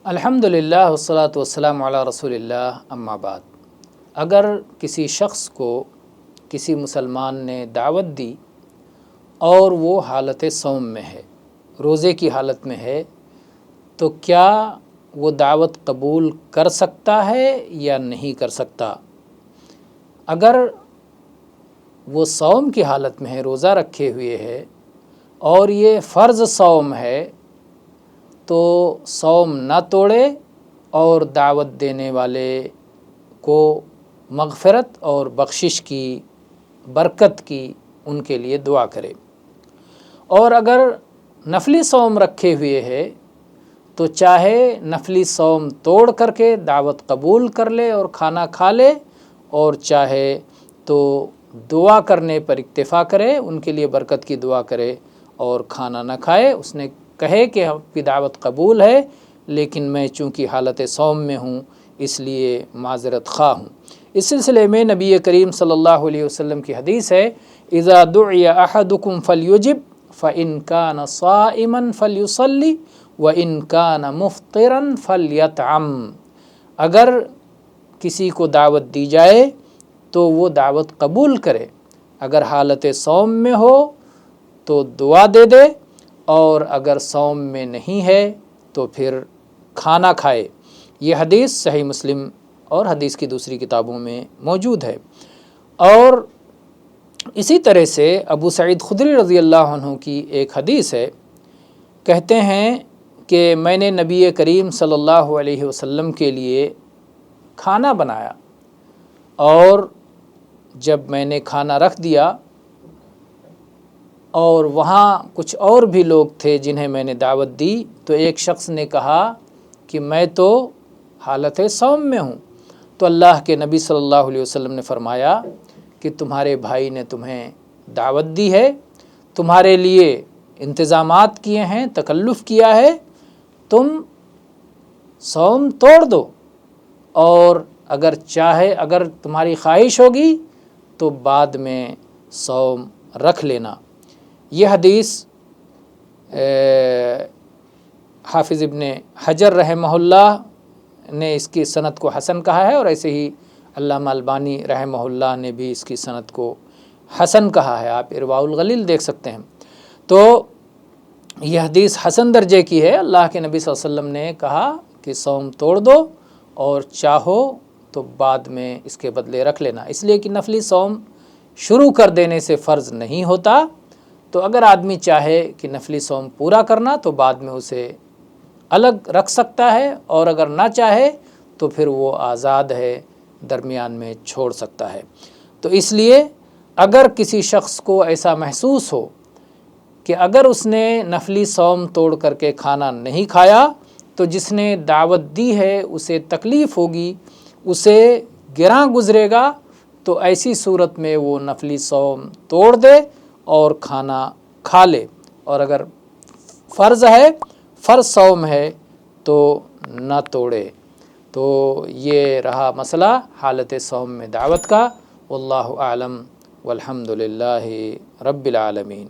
الحمدللہ والصلاۃ والسلام علی رسول اللہ اما بعد۔ اگر کسی شخص کو کسی مسلمان نے دعوت دی اور وہ حالت صوم میں ہے، روزے کی حالت میں ہے، تو کیا وہ دعوت قبول کر سکتا ہے یا نہیں کر سکتا؟ اگر وہ صوم کی حالت میں ہے، روزہ رکھے ہوئے ہے اور یہ فرض صوم ہے تو صوم نہ توڑے اور دعوت دینے والے کو مغفرت اور بخشش کی، برکت کی ان کے لیے دعا کرے۔ اور اگر نفلی صوم رکھے ہوئے ہے تو چاہے نفلی صوم توڑ کر کے دعوت قبول کر لے اور کھانا کھا لے، اور چاہے تو دعا کرنے پر اکتفا کرے، ان کے لیے برکت کی دعا کرے اور کھانا نہ کھائے۔ اس نے کہے کہ آپ کی دعوت قبول ہے لیکن میں چونکہ حالت صوم میں ہوں اس لیے معذرت خواہ ہوں۔ اس سلسلے میں نبی کریم صلی اللہ علیہ وسلم کی حدیث ہے، اذا دعی احدکم فلیجب فإن کان صائما فلیصلی وإن کان مفطرا فلیطعم۔ اگر کسی کو دعوت دی جائے تو وہ دعوت قبول کرے، اگر حالت صوم میں ہو تو دعا دے دے، اور اگر صوم میں نہیں ہے تو پھر کھانا کھائے۔ یہ حدیث صحیح مسلم اور حدیث کی دوسری کتابوں میں موجود ہے۔ اور اسی طرح سے ابو سعید خدری رضی اللہ عنہ کی ایک حدیث ہے، کہتے ہیں کہ میں نے نبی کریم صلی اللہ علیہ وسلم کے لیے کھانا بنایا، اور جب میں نے کھانا رکھ دیا اور وہاں کچھ اور بھی لوگ تھے جنہیں میں نے دعوت دی، تو ایک شخص نے کہا کہ میں تو حالت صوم میں ہوں۔ تو اللہ کے نبی صلی اللہ علیہ وسلم نے فرمایا کہ تمہارے بھائی نے تمہیں دعوت دی ہے، تمہارے لیے انتظامات کیے ہیں، تکلف کیا ہے، تم صوم توڑ دو، اور اگر تمہاری خواہش ہوگی تو بعد میں صوم رکھ لینا۔ یہ حدیث حافظ ابن حجر رحمہ اللہ نے اس کی سند کو حسن کہا ہے، اور ایسے ہی علامہ البانی رحمہ اللہ نے بھی اس کی سند کو حسن کہا ہے۔ آپ ارواء الغلیل دیکھ سکتے ہیں۔ تو یہ حدیث حسن درجے کی ہے۔ اللہ کے نبی صلی اللہ علیہ وسلم نے کہا کہ صوم توڑ دو اور چاہو تو بعد میں اس کے بدلے رکھ لینا، اس لیے کہ نفلی صوم شروع کر دینے سے فرض نہیں ہوتا۔ تو اگر آدمی چاہے کہ نفلی صوم پورا کرنا تو بعد میں اسے الگ رکھ سکتا ہے، اور اگر نہ چاہے تو پھر وہ آزاد ہے، درمیان میں چھوڑ سکتا ہے۔ تو اس لیے اگر کسی شخص کو ایسا محسوس ہو کہ اگر اس نے نفلی صوم توڑ کر کے کھانا نہیں کھایا تو جس نے دعوت دی ہے اسے تکلیف ہوگی، اسے گراں گزرے گا، تو ایسی صورت میں وہ نفلی صوم توڑ دے اور کھانا کھا لے، اور اگر فرض صوم ہے تو نہ توڑے۔ تو یہ رہا مسئلہ حالت صوم میں دعوت کا۔ واللہ اعلم والحمد للہ رب العالمین۔